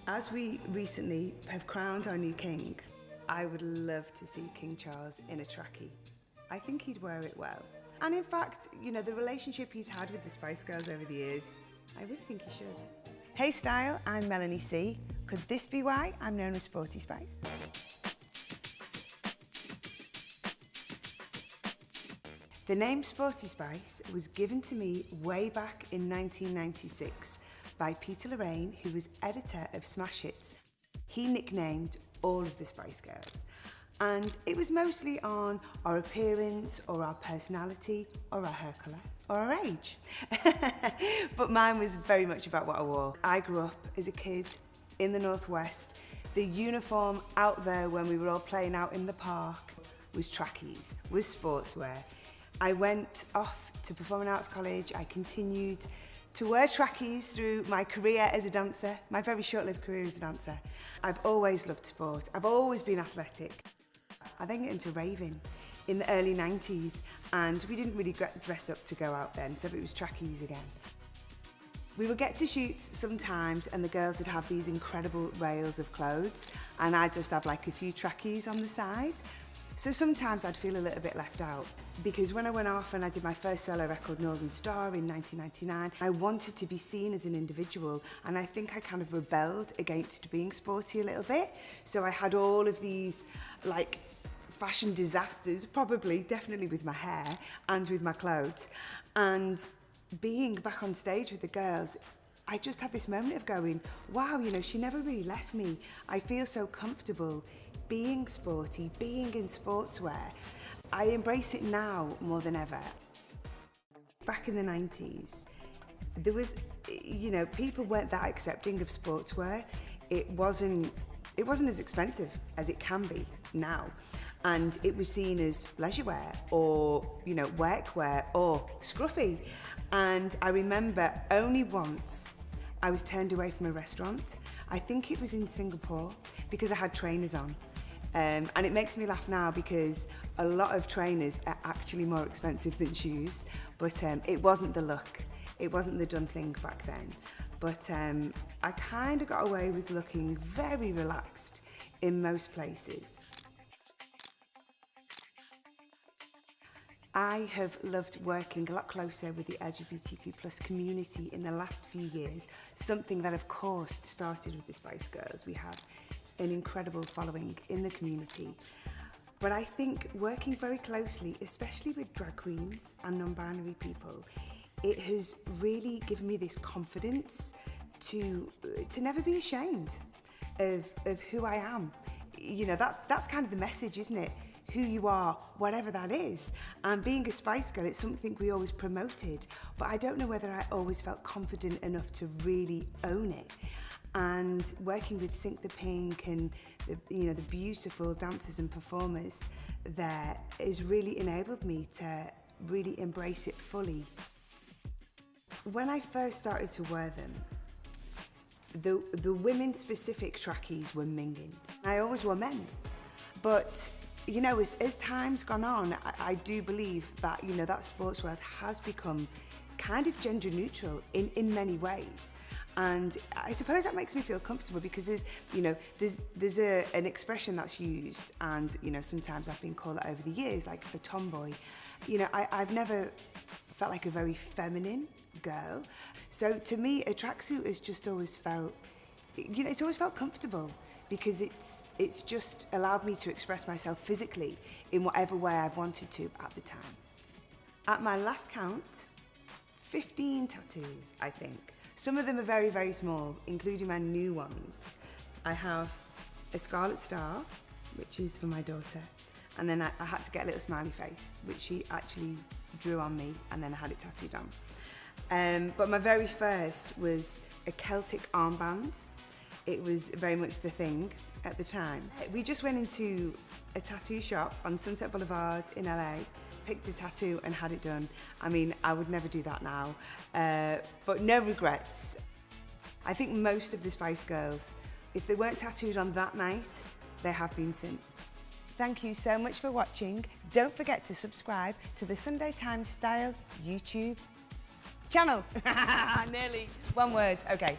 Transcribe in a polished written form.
As we recently have crowned our new king, I would love to see King Charles in a trackie. I think he'd wear it well. And in fact, you know, the relationship he's had with the Spice Girls over the years, I really think he should. Hey Style, I'm Melanie C. Could this be why I'm known as Sporty Spice? The name Sporty Spice was given to me way back in 1996 by Peter Lorraine, who was editor of Smash Hits. He nicknamed all of the Spice Girls. And it was mostly on our appearance or our personality or our hair colour or our age. But mine was very much about what I wore. I grew up as a kid in the Northwest. The uniform out there when we were all playing out in the park was trackies, was sportswear. I went off to Performing Arts College. I continued to wear trackies through my career as a dancer, my very short-lived career as a dancer. I've always loved sport. I've always been athletic. I then got into raving in the early 90s, and we didn't really get dressed up to go out then, so it was trackies again. We would get to shoots sometimes, and the girls would have these incredible rails of clothes, and I'd just have like a few trackies on the side. So sometimes I'd feel a little bit left out, because when I went off and I did my first solo record, Northern Star, in 1999, I wanted to be seen as an individual, and I think I kind of rebelled against being sporty a little bit. So I had all of these like fashion disasters, definitely with my hair and with my clothes. And being back on stage with the girls, I just had this moment of going, wow, you know, she never really left me. I feel so comfortable being sporty, being in sportswear. I embrace it now more than ever. Back in the 90s, there was, you know, people weren't that accepting of sportswear. It wasn't as expensive as it can be now. And it was seen as leisure wear or, you know, workwear or scruffy. And I remember only once I was turned away from a restaurant. I think it was in Singapore because I had trainers on. And it makes me laugh now because a lot of trainers are actually more expensive than shoes, but it wasn't the look. It wasn't the done thing back then. But I kind of got away with looking very relaxed in most places. I have loved working a lot closer with the LGBTQ+ community in the last few years, something that of course started with the Spice Girls. We have an incredible following in the community. But I think working very closely, especially with drag queens and non-binary people, it has really given me this confidence to never be ashamed of who I am. You know, that's kind of the message, isn't it? Who you are, whatever that is. And being a Spice Girl, it's something we always promoted, but I don't know whether I always felt confident enough to really own it. And working with Sync the Pink and the beautiful dancers and performers there has really enabled me to really embrace it fully. When I first started to wear them, the women-specific trackies were minging. I always wore men's, but you know, as time's gone on, I do believe that, you know, that sports world has become kind of gender neutral in many ways. And I suppose that makes me feel comfortable because there's an expression that's used, and, you know, sometimes I've been called it over the years, like a tomboy. You know, I've never felt like a very feminine girl. So to me, a tracksuit has just always felt, you know, it's always felt comfortable, because it's just allowed me to express myself physically in whatever way I've wanted to at the time. At my last count, 15 tattoos, I think. Some of them are very, very small, including my new ones. I have a scarlet star, which is for my daughter, and then I had to get a little smiley face, which she actually drew on me, and then I had it tattooed on. But my very first was a Celtic armband. It was very much the thing at the time. We just went into a tattoo shop on Sunset Boulevard in LA, picked a tattoo and had it done. I mean, I would never do that now, but no regrets. I think most of the Spice Girls, if they weren't tattooed on that night, they have been since. Thank you so much for watching. Don't forget to subscribe to the Sunday Times Style YouTube channel. Nearly. One word. Okay.